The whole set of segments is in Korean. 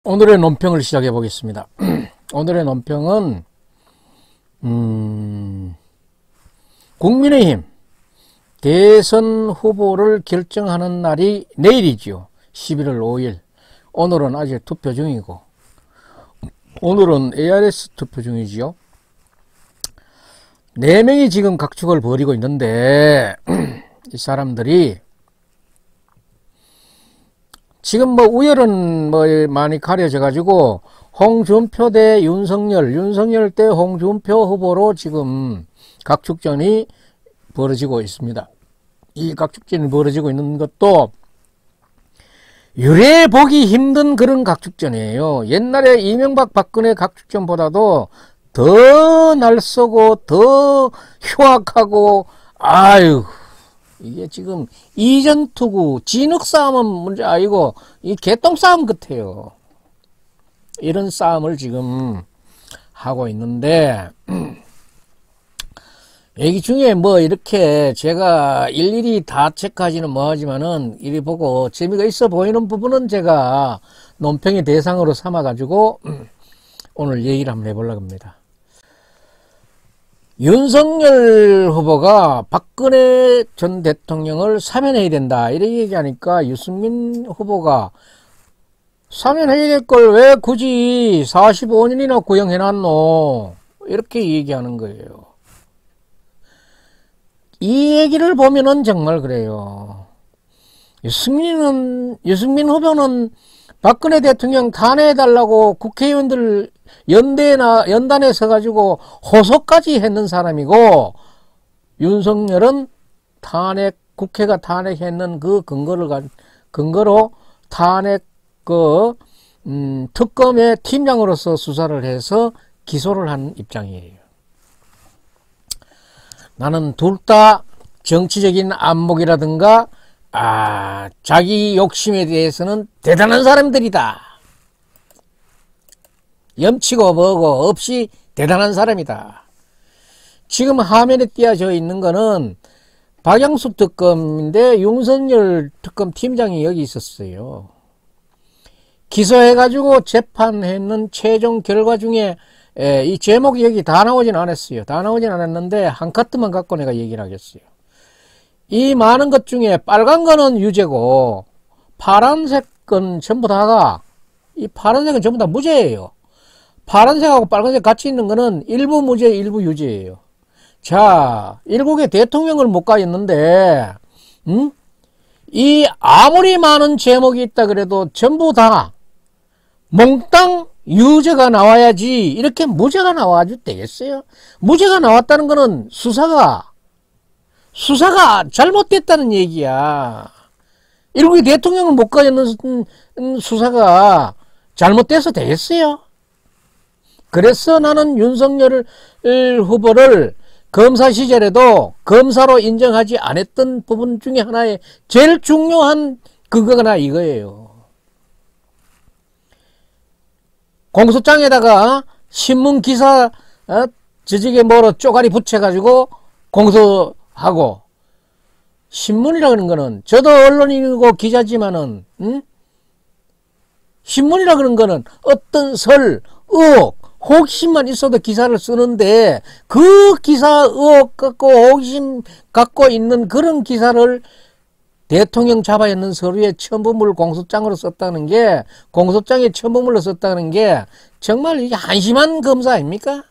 오늘의 논평을 시작해 보겠습니다. 오늘의 논평은 국민의힘 대선 후보를 결정하는 날이 내일이지요. 11월 5일. 오늘은 아직 투표 중이고 오늘은 ARS 투표 중이지요. 4명이 지금 각축을 벌이고 있는데 이 사람들이 지금 우열은 많이 가려져 가지고 홍준표 대 윤석열 대 홍준표 후보로 지금 각축전이 벌어지고 있습니다. 이 각축전이 벌어지고 있는 것도 유례 보기 힘든 그런 각축전이에요. 옛날에 이명박 박근혜 각축전보다도 더 날쏘고 더 흉악하고 이게 지금 이전투구 진흙싸움은 문제 아니고 이 개똥싸움 같아요. 이런 싸움을 지금 하고 있는데 여기 중에 이렇게 제가 일일이 다 체크하지는 뭐하지만은 이리 보고 재미가 있어 보이는 부분은 제가 논평의 대상으로 삼아 가지고 오늘 얘기를 한번 해보려고 합니다. 윤석열 후보가 박근혜 전 대통령을 사면해야 된다 이렇게 얘기하니까 유승민 후보가 사면해야 될 걸 왜 굳이 45년이나 구형해놨노 이렇게 얘기하는 거예요. 이 얘기를 보면은 정말 그래요. 유승민 후보는 박근혜 대통령 탄핵해달라고 국회의원들 연단에 서가지고 호소까지 했는 사람이고, 윤석열은 국회가 탄핵했는 그 근거로 탄핵 특검의 팀장으로서 수사를 해서 기소를 한 입장이에요. 나는 둘 다 정치적인 안목이라든가 자기 욕심에 대해서는 대단한 사람들이다. 염치고 뭐고 없이 대단한 사람이다. 지금 화면에 띄어져 있는 거는 박영숙 특검인데 윤석열 특검 팀장이 여기 있었어요. 기소해가지고 재판했는 최종 결과 중에 이 제목이 여기 다 나오진 않았어요. 다 나오진 않았는데 한 카트만 갖고 내가 얘기를 하겠어요. 이 많은 것 중에 빨간 거는 유죄고 파란색은 전부 다가 이 파란색은 전부 다 무죄예요. 파란색하고 빨간색 같이 있는 거는 일부 무죄 일부 유죄예요. 자, 일국의 대통령을 못 가겠는데 이 아무리 많은 제목이 있다 그래도 전부 다 몽땅 유죄가 나와야지 이렇게 무죄가 나와도 되겠어요? 무죄가 나왔다는 거는 수사가 잘못됐다는 얘기야. 일국의 대통령을 못 가겠는 수사가 잘못돼서 되겠어요? 그래서 나는 윤석열 후보를 검사 시절에도 검사로 인정하지 않았던 부분 중에 하나의 제일 중요한 그거가 이거예요. 공소장에다가 신문 기사 저쪽에 쪼가리 붙여가지고 공소하고, 신문이라는 거는 저도 언론인이고 기자지만은 신문이라 그런 거는 어떤 설, 의혹, 호기심만 있어도 기사를 쓰는데 그 기사 의혹 갖고 호기심 갖고 있는 그런 기사를 대통령 잡아 있는 서류에 첨부물 공소장으로 썼다는 게, 공소장에 첨부물로 썼다는 게 정말 이게 한심한 검사 아닙니까?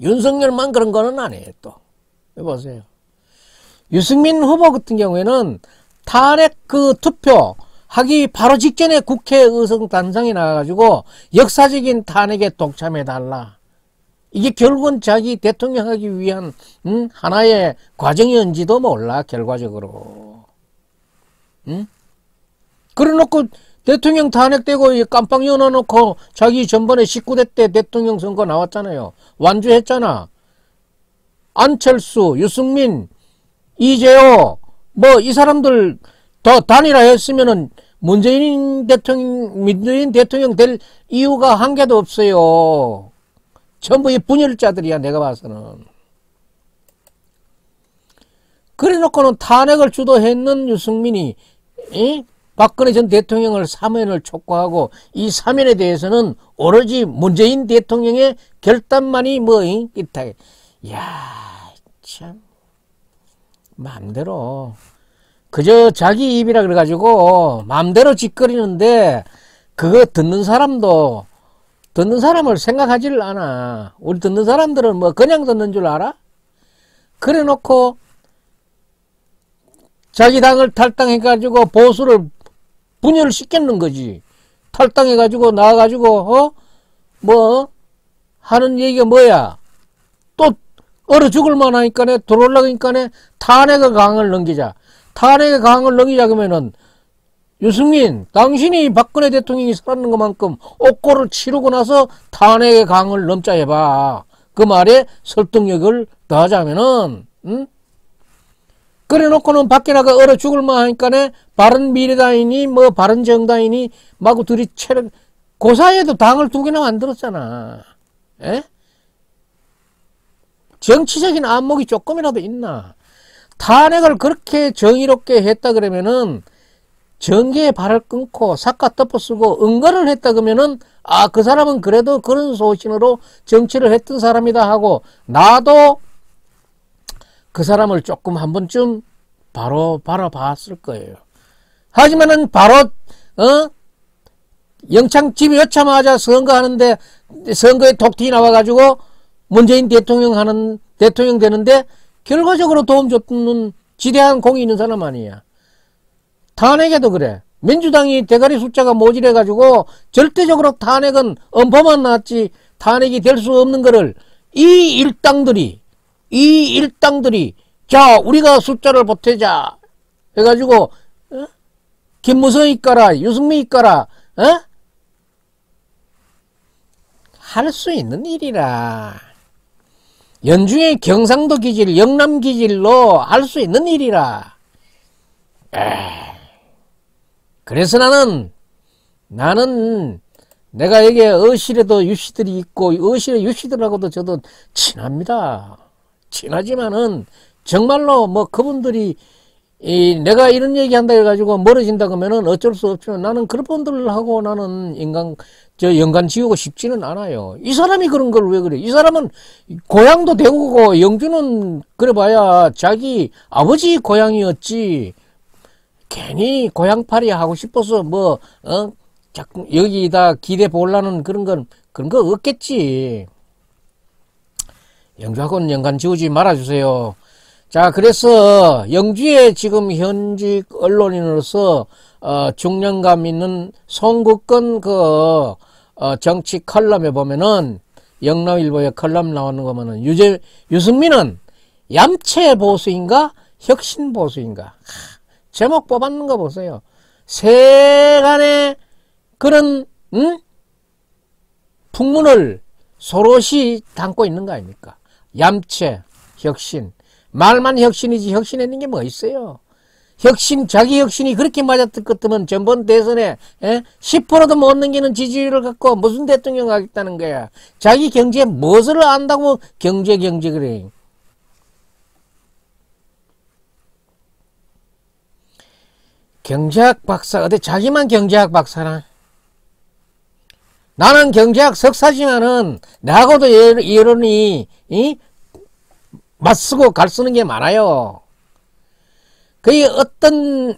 윤석열만 그런 거는 아니에요. 또 보세요. 유승민 후보 같은 경우에는 탄핵 투표 하기 바로 직전에 국회 의석 단상에 나와가지고 역사적인 탄핵에 동참해달라. 이게 결국은 자기 대통령 하기 위한 하나의 과정이었는지도 몰라, 결과적으로. 그래놓고 대통령 탄핵되고 깜빵 열어놓고 자기 전번에 19대 때 대통령 선거 나왔잖아요. 완주했잖아. 안철수, 유승민, 이재호 이 사람들 더 단일화했으면은 문재인 대통령 될 이유가 한 개도 없어요. 전부 이 분열자들이야, 내가 봐서는. 그래 놓고는 탄핵을 주도했는 유승민이 박근혜 전 대통령을 사면을 촉구하고 이 사면에 대해서는 오로지 문재인 대통령의 결단만이 있다. 야, 참 마음대로 그저 자기 입이라 그래가지고 마음대로 짓거리는데 그거 듣는 사람을 생각하지를 않아. 우리 듣는 사람들은 그냥 듣는 줄 알아? 그래 놓고 자기 당을 탈당해가지고 보수를 분열을 시켰는 거지. 탈당해가지고 나와가지고 하는 얘기가 뭐야? 또 얼어 죽을 만하니까네 들어올라가니까네 탄핵의 강을 넘기자. 탄핵의 강을 넘기자 그러면은 유승민 당신이 박근혜 대통령이 살았는 것만큼 옥고를 치르고 나서 탄핵의 강을 넘자 해봐. 그 말에 설득력을 더하자면은 그래 놓고는 밖에 나가 얼어 죽을 만하니까네 바른미래당이니 바른정당이니 마구 들이채를 그 사이에도 당을 2개나 만들었잖아. 에? 정치적인 안목이 조금이라도 있나? 탄핵을 그렇게 정의롭게 했다 그러면은 정계의 발을 끊고 삭가 덮어쓰고 응거를 했다 그러면은 그 사람은 그래도 그런 소신으로 정치를 했던 사람이다 하고 나도 그 사람을 조금 한 번쯤 바로 바라봤을 거예요. 하지만은 바로 영창 집이 여차마자 선거하는데 선거에 톡튀 나와가지고 문재인 대통령 되는데 결과적으로 도움 줬는 지대한 공이 있는 사람 아니야. 탄핵에도 그래. 민주당이 대가리 숫자가 모질해가지고 절대적으로 탄핵은 엄포만 나왔지 탄핵이 될 수 없는 거를 이 일당들이 자 우리가 숫자를 보태자 해가지고 김무성이 까라 유승민이 까라 할 수 있는 일이라. 연중에 경상도 기질 영남 기질로 할 수 있는 일이라. 그래서 나는 내가 여기에 어실에도 유씨들이 있고 어실의 유씨들하고도 저도 친합니다. 친하지만은 정말로 그분들이 내가 이런 얘기한다 해가지고 멀어진다 그러면은 어쩔 수 없지만 나는 그런 분들하고 나는 연관 지우고 싶지는 않아요. 이 사람이 그런 걸 왜 그래? 이 사람은 고향도 대구고 영주는 그래봐야 자기 아버지 고향이었지. 괜히 고향팔이 하고 싶어서 자꾸 여기다 기대 보려는 그런 거 없겠지. 영주하고는 연관 지우지 말아주세요. 자, 그래서 영주의 지금 현직 언론인으로서 중량감 있는 송국건 정치 칼럼에 보면은 영남일보에 칼럼 나오는 거 보면은 유승민은 얌체 보수인가 혁신 보수인가 제목 뽑았는 거 보세요. 세간의 그런 풍문을 서로시 담고 있는 거 아닙니까? 얌체, 혁신. 말만 혁신이지 혁신했는 게 뭐 있어요? 자기 혁신이 그렇게 맞았을 것 같으면 전번 대선에 10%도 못 넘기는 지지율을 갖고 무슨 대통령 하겠다는 거야? 자기 경제에 무엇을 안다고 경제 그래. 경제학 박사 어디 자기만 경제학 박사나? 나는 경제학 석사지만은 나하고도 여론이 맞쓰고 갈쓰는 게 많아요. 거의 어떤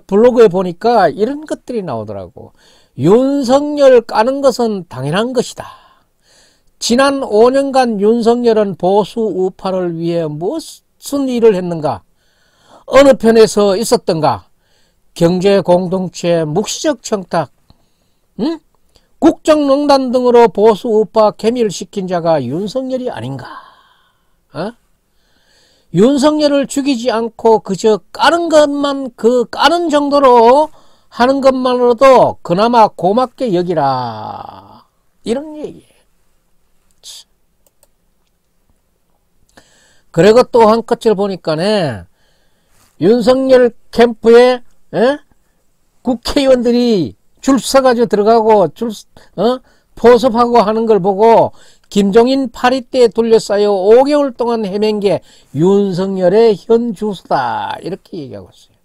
블로그에 보니까 이런 것들이 나오더라고. 윤석열 까는 것은 당연한 것이다. 지난 5년간 윤석열은 보수 우파를 위해 무슨 일을 했는가? 어느 편에서 있었던가? 경제 공동체 묵시적 청탁, 국정농단 등으로 보수 우파 개밀시킨 자가 윤석열이 아닌가? 윤석열을 죽이지 않고 그저 까는 것만 까는 정도로 하는 것만으로도 그나마 고맙게 여기라. 이런 얘기예요. 그리고 또 한 끝을 보니까네 윤석열 캠프에 국회의원들이 줄 서가지고 들어가고 포섭하고 하는 걸 보고 김종인 파리떼에 둘러싸여 5개월 동안 헤맨 게 윤석열의 현 주소다. 이렇게 얘기하고 있어요.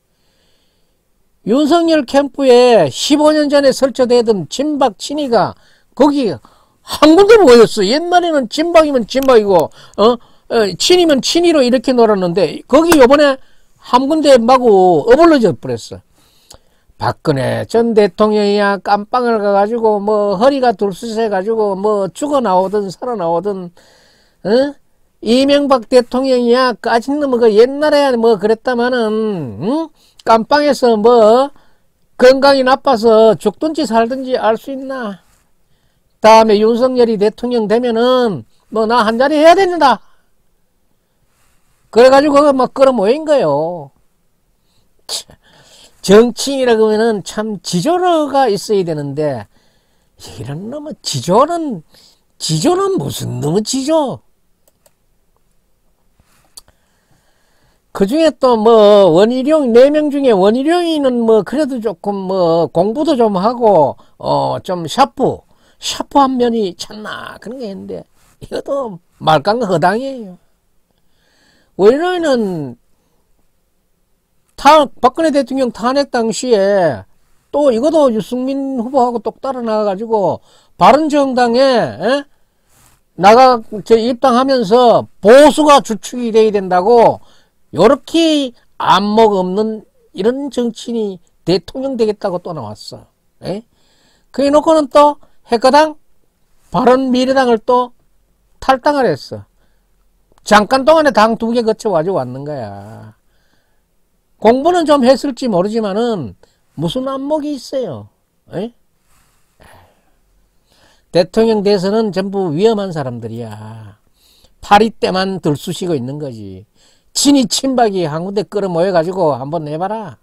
윤석열 캠프에 15년 전에 설치되던 진박 친이가 거기 한 군데 모였어. 옛날에는 진박이면 진박이고 친이면 친이로 이렇게 놀았는데 거기 요번에 한 군데 마구 어불러져 버렸어. 박근혜 전 대통령이야 깜빵을 가가지고 뭐 허리가 둘쑤세가지고 뭐 죽어나오든 살아나오든 이명박 대통령이야 까진 놈은 그 옛날에 뭐 그랬다마는 깜빵에서 뭐 건강이 나빠서 죽든지 살든지 알 수 있나. 다음에 윤석열이 대통령 되면은 뭐 나 한 자리 해야 된다. 그래가지고 그거 막 끌어모인 거요. 정치인이라고 하면은 참 지조가 있어야 되는데 이런 놈의 지조는 무슨 놈의 지조. 그 중에 또 뭐 원희룡 4명 중에 원희룡이는 뭐 그래도 조금 뭐 공부도 좀 하고 좀 샤프한 면이 참나 그런 게 있는데 이것도 말깡 허당이에요. 원희룡이는 박근혜 대통령 탄핵 당시에 또 이것도 유승민 후보하고 똑 따라 나가가지고 바른정당에 입당하면서 보수가 주축이 돼야 된다고 요렇게 안목 없는 이런 정치인이 대통령 되겠다고 또 나왔어. 그래 놓고는 또 핵가당 바른미래당을 또 탈당을 했어. 잠깐 동안에 당 2개 거쳐가지고 왔는 거야. 공부는 좀 했을지 모르지만은 무슨 안목이 있어요. 대통령 대선은 전부 위험한 사람들이야. 파리 때만 들쑤시고 있는 거지. 친이 친박이 한 군데 끌어모여가지고 한번 해봐라.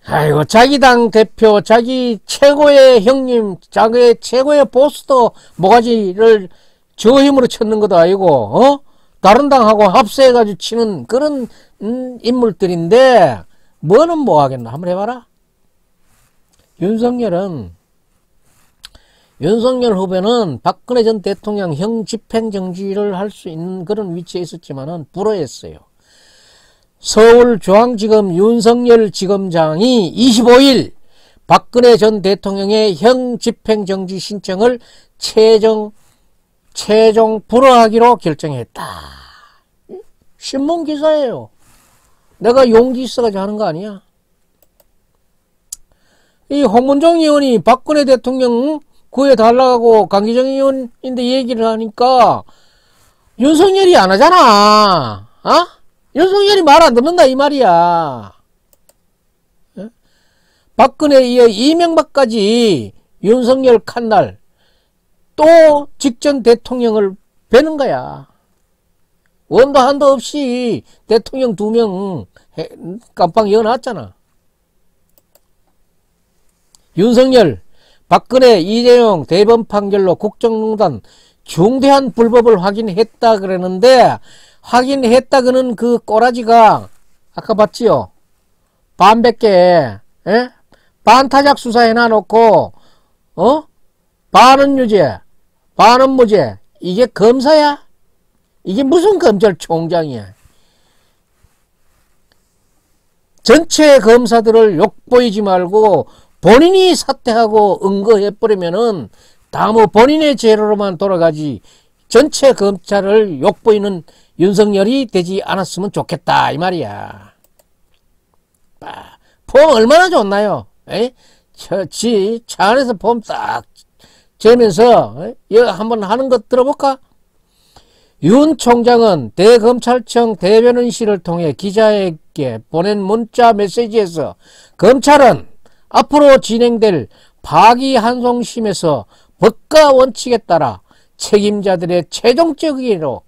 아이고 자기 당 대표 자기 최고의 형님 자기 최고의 보스도 모가지를 저 힘으로 쳤는 것도 아니고 다른 당하고 합세해가지고 치는 그런 인물들인데 뭐는 뭐하겠나 한번 해봐라. 윤석열 후보는 박근혜 전 대통령 형 집행정지를 할 수 있는 그런 위치에 있었지만은 불허했어요. 서울중앙지검 윤석열 지검장이 25일 박근혜 전 대통령의 형 집행정지 신청을 최종 불허하기로 결정했다. 신문기사예요. 내가 용기 있어가지고 하는 거 아니야. 이 홍문종 의원이 박근혜 대통령 구해달라고 강기정 의원인데 얘기를 하니까 윤석열이 안 하잖아. 윤석열이 말 안 듣는다 이 말이야. 박근혜에 이어 이명박까지 윤석열 칸날 또 직전 대통령을 베는 거야. 원도 한도 없이 대통령 2명 깜빵 이어놨잖아. 윤석열, 박근혜, 이재용 대법원 판결로 국정농단 중대한 불법을 확인했다 그러는데 확인했다 그는 그 꼬라지가 아까 봤지요? 반백개 반타작 수사해놔놓고 반은 유죄 반은 무죄. 이게 검사야? 이게 무슨 검찰총장이야? 전체 검사들을 욕보이지 말고 본인이 사퇴하고 응거해버리면은 다 뭐 본인의 죄로만 돌아가지 전체 검찰을 욕보이는 윤석열이 되지 않았으면 좋겠다 이 말이야. 폼 얼마나 좋나요? 차 안에서 폼 딱 재면서 한번 하는 것 들어볼까? 윤 총장은 대검찰청 대변인실을 통해 기자에게 보낸 문자 메시지에서 검찰은 앞으로 진행될 파기환송심에서 법과 원칙에 따라 책임자들의 최종적으로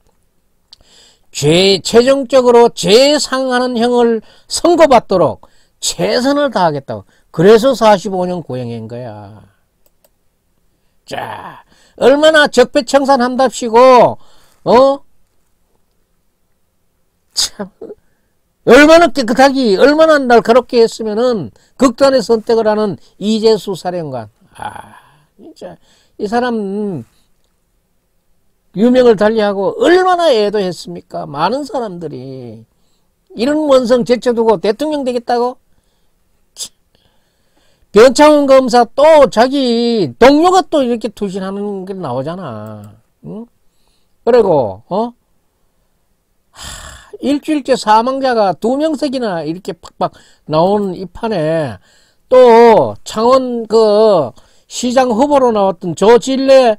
재상하는 형을 선고받도록 최선을 다하겠다고. 그래서 45년 고형인 거야. 자, 얼마나 적폐청산한답시고 참 얼마나 깨끗하게 얼마나 날카롭게 했으면은 극단의 선택을 하는 이재수 사령관. 진짜 이 사람 유명을 달리하고 얼마나 애도했습니까? 많은 사람들이 이런 원성 제쳐두고 대통령 되겠다고? 변창흠 검사 또 자기 동료가 또 이렇게 투신하는 게 나오잖아. 응? 그리고 일주일째 사망자가 2명씩이나 이렇게 팍팍 나오는 이 판에 또 창원 그 시장 후보로 나왔던 조진래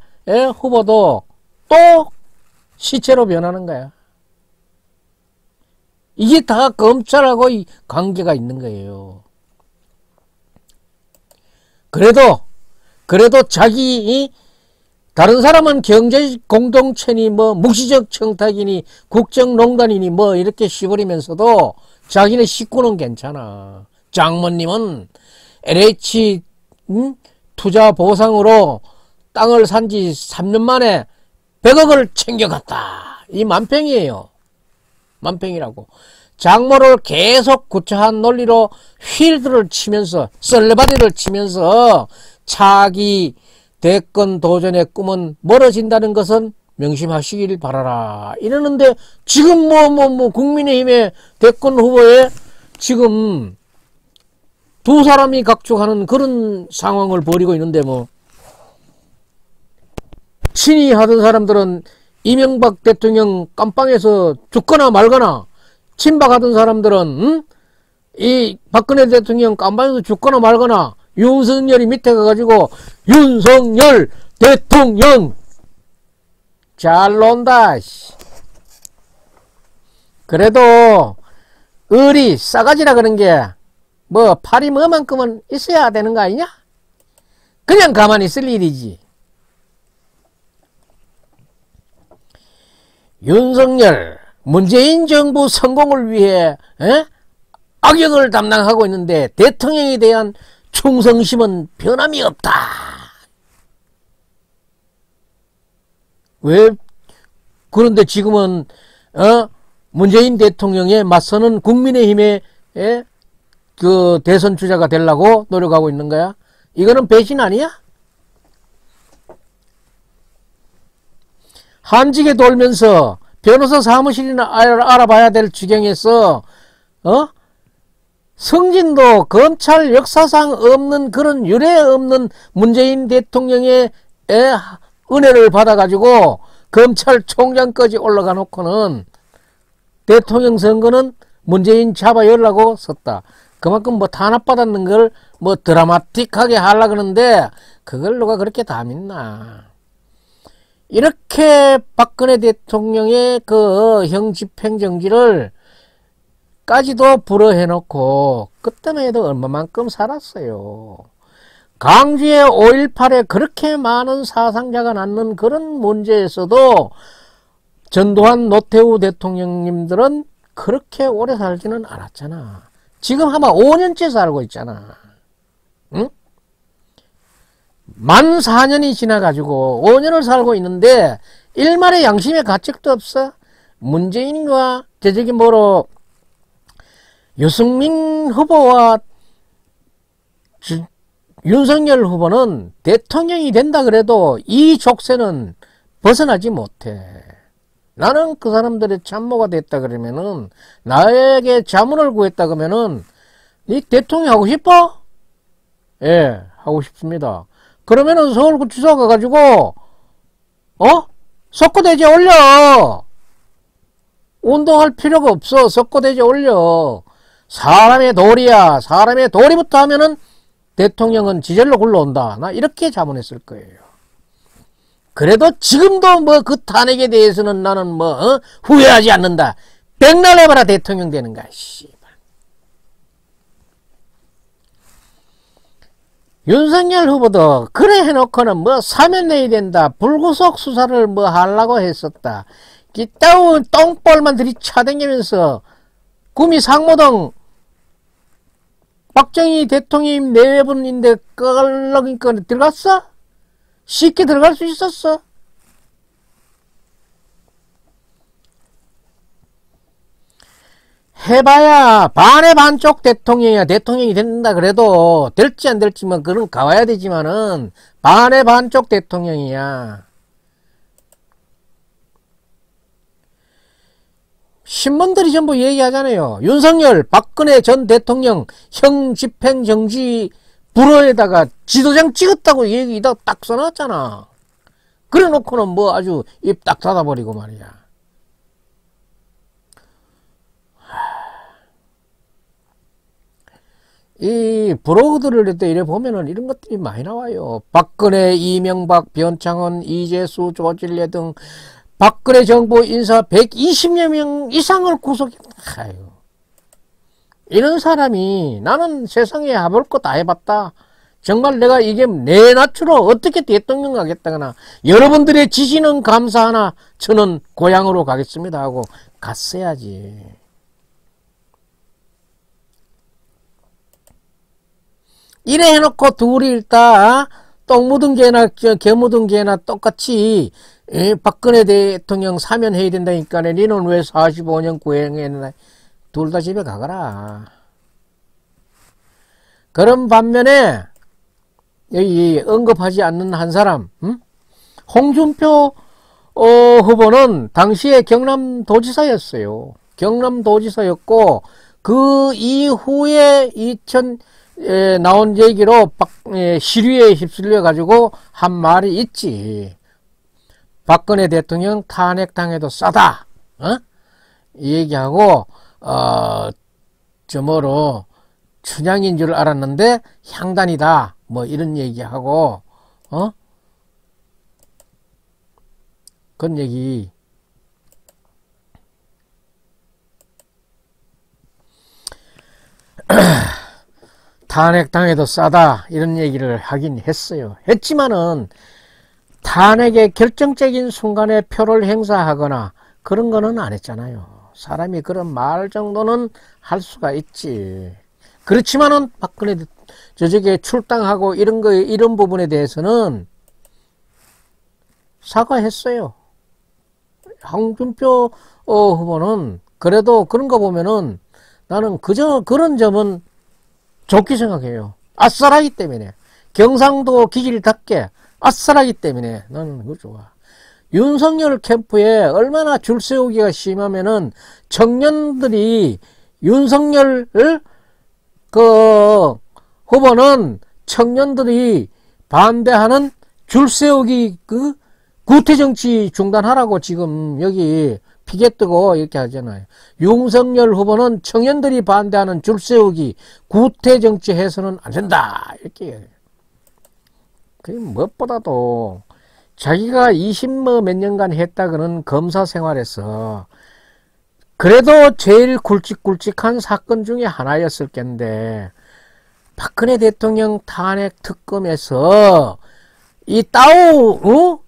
후보도 또 시체로 변하는 거야. 이게 다 검찰하고 이 관계가 있는 거예요. 그래도 자기 다른 사람은 경제 공동체니 뭐 묵시적 청탁이니 국정농단이니 뭐 이렇게 씹어리면서도 자기네 식구는 괜찮아. 장모님은 LH 투자 보상으로 땅을 산 지 3년 만에 100억을 챙겨갔다. 이 만평이에요. 만평이라고. 장모를 계속 구차한 논리로 휠드를 치면서 썰레바디를 치면서 차기 대권 도전의 꿈은 멀어진다는 것은 명심하시길 바라라 이러는데 지금 국민의힘의 대권 후보에 지금 두 사람이 각축하는 그런 상황을 벌이고 있는데 뭐 친이하던 사람들은 이명박 대통령 깜빵에서 죽거나 말거나 친박하던 사람들은 이 박근혜 대통령 깜빵에서 죽거나 말거나 윤석열이 밑에 가가지고 윤석열 대통령 잘 논다. 그래도 을이 싸가지라 그런 게 뭐 팔이 뭐만큼은 있어야 되는 거 아니냐? 그냥 가만히 있을 일이지. 윤석열 문재인 정부 성공을 위해 악역을 담당하고 있는데 대통령에 대한 충성심은 변함이 없다. 왜? 그런데 지금은 문재인 대통령에 맞서는 국민의힘의 그 대선 주자가 되려고 노력하고 있는 거야? 이거는 배신 아니야? 한직에 돌면서 변호사 사무실이나 알아봐야 될 지경에서 성진도 검찰 역사상 없는 그런 유례 없는 문재인 대통령의 은혜를 받아가지고 검찰총장까지 올라가 놓고는 대통령 선거는 문재인 잡아 열라고 섰다. 그만큼 뭐 탄압받았는 걸 뭐 드라마틱하게 하려고 그러는데 그걸 누가 그렇게 다 믿나. 이렇게 박근혜 대통령의 그 형집행정지를 까지도 불허해놓고 그때만 해도 얼마만큼 살았어요. 강주의 5.18에 그렇게 많은 사상자가 낳는 그런 문제에서도 전두환 노태우 대통령님들은 그렇게 오래 살지는 않았잖아. 지금 아마 5년째 살고 있잖아. 응? 만 4년이 지나가지고 5년을 살고 있는데 일말의 양심의 가책도 없어. 문재인과 저기 뭐로 유승민 후보와 윤석열 후보는 대통령이 된다 그래도 이 족쇄는 벗어나지 못해. 나는 그 사람들의 참모가 됐다 그러면은 나에게 자문을 구했다 그러면은 니 대통령 하고 싶어? 예, 하고 싶습니다. 그러면은 서울구치소 가가지고 석고대제 올려. 운동할 필요가 없어. 석고대제 올려. 사람의 도리야. 사람의 도리부터 하면은 대통령은 지절로 굴러온다. 나 이렇게 자문했을 거예요. 그래도 지금도 뭐 그 탄핵에 대해서는 나는 뭐 후회하지 않는다. 백날 해봐라 대통령 되는 거야. 씨발. 윤석열 후보도 그래 해놓고는 뭐 사면 내야 된다. 불구속 수사를 뭐 하려고 했었다. 이따운 똥볼만 들이차댕기면서 구미 상무동 박정희 대통령 내외분인데 끌러니까 들어갔어? 쉽게 들어갈 수 있었어? 해봐야 반의 반쪽 대통령이야. 대통령이 된다 그래도 될지 안 될지만 그건 가봐야 되지만은 반의 반쪽 대통령이야. 신문들이 전부 얘기하잖아요. 윤석열, 박근혜 전 대통령 형 집행정지 불허에다가 지도장 찍었다고 얘기다 딱 써놨잖아. 그래 놓고는 뭐 아주 입 딱 닫아버리고 말이야. 이 브로그들을 이래 보면은 이런 것들이 많이 나와요. 박근혜, 이명박, 변창헌, 이재수, 조질래 등 박근혜 정부 인사 120여 명 이상을 구속했다. 이런 사람이 나는 세상에 해볼 거 다 해봤다. 정말 내가 이게 내 낯으로 어떻게 대통령 가겠다거나 여러분들의 지지는 감사하나 저는 고향으로 가겠습니다 하고 갔어야지. 이래 해놓고 둘이 일단 똥 묻은 개나 개 묻은 개나 똑같이 박근혜 대통령 사면해야 된다니까 니는 왜 45년 구형했나. 둘 다 집에 가거라. 그런 반면에 여기 언급하지 않는 한 사람, 홍준표 후보는 당시에 경남도지사였어요. 경남도지사였고 그 이후에 나온 얘기로 시류에 휩쓸려 가지고 한 말이 있지. 박근혜 대통령 탄핵당해도 싸다. 이 얘기하고 뭐로 춘향인 줄 알았는데 향단이다. 뭐 이런 얘기하고 그런 얘기. 탄핵당해도 싸다 이런 얘기를 하긴 했어요. 했지만은 탄핵의 결정적인 순간에 표를 행사하거나 그런 거는 안 했잖아요. 사람이 그런 말 정도는 할 수가 있지. 그렇지만은 박근혜 저쪽에 출당하고 이런 부분에 대해서는 사과했어요. 홍준표 후보는 그래도 그런 거 보면은 나는 그런 점은 좋게 생각해요. 아싸라기 때문에. 경상도 기질답게 아싸라기 때문에 나는 그거 좋아. 윤석열 캠프에 얼마나 줄 세우기가 심하면은 청년들이 윤석열 후보는 청년들이 반대하는 줄 세우기 구태정치 중단하라고 지금 여기 피켓 뜨고 이렇게 하잖아요. 윤석열 후보는 청년들이 반대하는 줄 세우기 구태정치 해서는 안 된다 이렇게. 그 무엇보다도 자기가 20몇 년간 했다고는 검사 생활에서 그래도 제일 굵직굵직한 사건 중에 하나였을 텐데 박근혜 대통령 탄핵 특검에서 이따우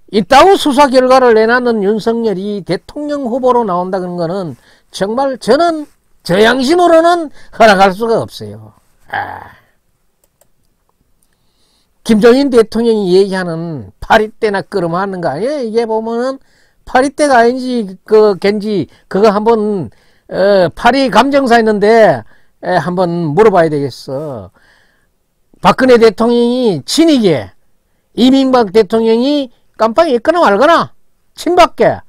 수사 결과를 내놨는 윤석열이 대통령 후보로 나온다는 거는 정말 저는 저 양심으로는 허락할 수가 없어요. 김정인 대통령이 얘기하는 파리떼나 끄름하는 거 아니에요? 이게 보면은 파리떼가 아닌지 걘지 그거 한번 파리 감정사 있는데 한번 물어봐야 되겠어. 박근혜 대통령이 친이게 이명박 대통령이 깜빵에 있거나 말거나 친박계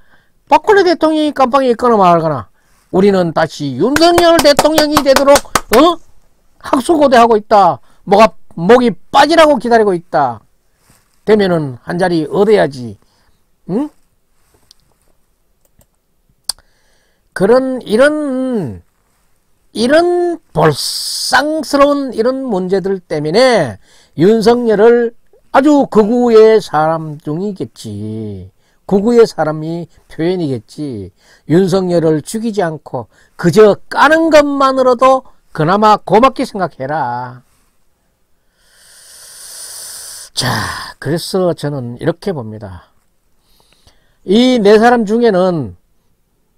박근혜 대통령이 깜빵에 있거나 말거나 우리는 다시 윤석열 대통령이 되도록 학수고대하고 있다. 목이 빠지라고 기다리고 있다. 되면은 한 자리 얻어야지. 응? 이런 볼상스러운 이런 문제들 때문에 윤석열을 아주 극우의 사람 중이겠지. 극우의 사람이 표현이겠지. 윤석열을 죽이지 않고 그저 까는 것만으로도 그나마 고맙게 생각해라. 자, 그래서 저는 이렇게 봅니다. 이 네 사람 중에는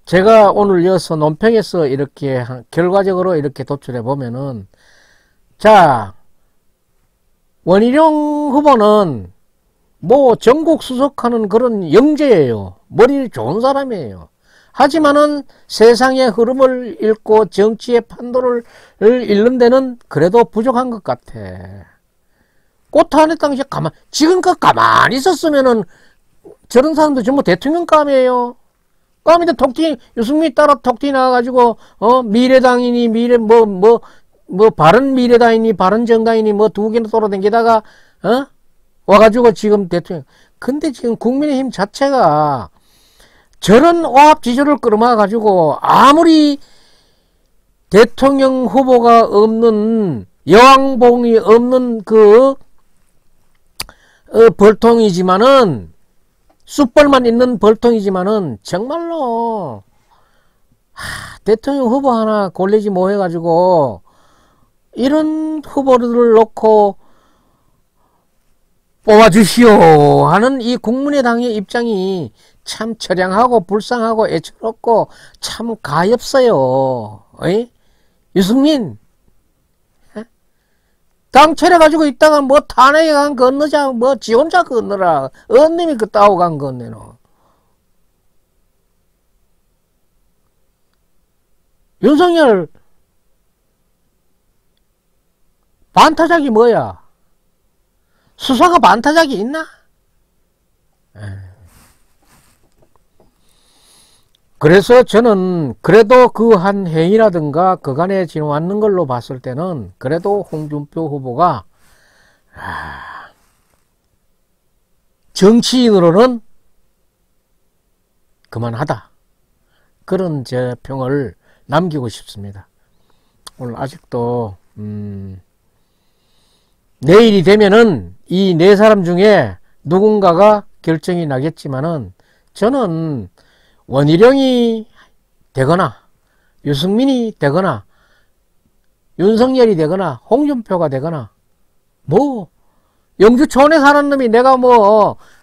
제가 오늘 이어서 논평에서 이렇게 결과적으로 이렇게 도출해 보면은, 자, 원희룡 후보는 뭐 전국 수석하는 그런 영재예요. 머리 좋은 사람이에요. 하지만은 세상의 흐름을 읽고 정치의 판도를 읽는 데는 그래도 부족한 것 같아. 꽃한해 당시에 지금껏 가만히 있었으면은 저런 사람도 전부 대통령감이에요. 그럼 이제 유승민이 따라 톡튀 나와가지고, 미래당이니, 바른미래당이니, 바른정당이니, 두 개나 돌아다니다가, 와가지고 지금 대통령. 근데 지금 국민의힘 자체가 저런 오합 지조를 끌어모아가지고, 아무리 대통령 후보가 없는, 여왕봉이 없는 벌통이지만은, 숯벌만 있는 벌통이지만은, 정말로, 대통령 후보 하나 골리지 뭐 해가지고, 이런 후보들을 놓고 뽑아주시오 하는 이 국민의당의 입장이 참 처량하고 불쌍하고 애처롭고 참 가엾어요. 유승민, 당 차려가지고 있다가 탄핵에 간 건너자, 지 혼자 건너라. 언님이 따오 간 건네노. 윤석열, 반타작이 뭐야? 수사가 반타작이 있나? 그래서 저는 그래도 그 한 행위라든가 그간에 지나왔는 걸로 봤을 때는 그래도 홍준표 후보가 정치인으로는 그만하다. 그런 제 평을 남기고 싶습니다. 오늘 아직도 내일이 되면은 이 네 사람 중에 누군가가 결정이 나겠지만은 저는 원희룡이 되거나 유승민이 되거나 윤석열이 되거나 홍준표가 되거나 영주촌에 사는 놈이 내가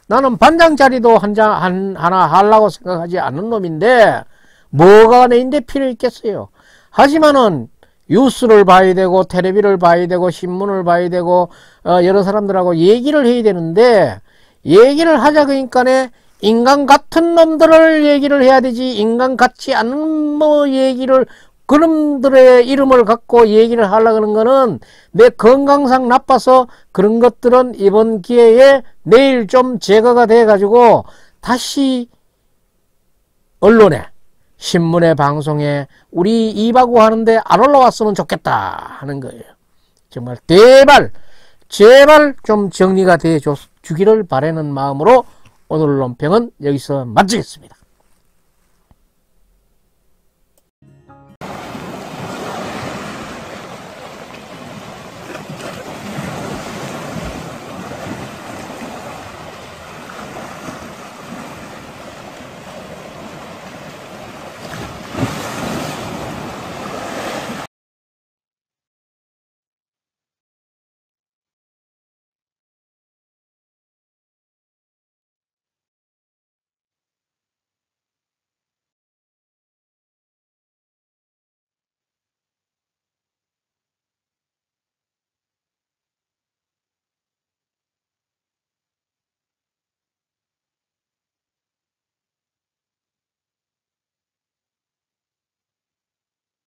나는 반장 자리도 하나 하려고 생각하지 않는 놈인데 뭐가 내 인데 필요 있겠어요. 하지만은 뉴스를 봐야 되고 텔레비를 봐야 되고 신문을 봐야 되고 여러 사람들하고 얘기를 해야 되는데 얘기를 하자 그러니까 인간 같은 놈들을 얘기를 해야 되지 인간 같지 않은 얘기를 그놈들의 이름을 갖고 얘기를 하려고 하는 거는 내 건강상 나빠서 그런 것들은 이번 기회에 내일 좀 제거가 돼 가지고 다시 언론에 신문에 방송에 우리 이바구 하는데 안 올라왔으면 좋겠다 하는 거예요. 정말 제발 좀 정리가 돼 주기를 바라는 마음으로 오늘 논평은 여기서 마치겠습니다.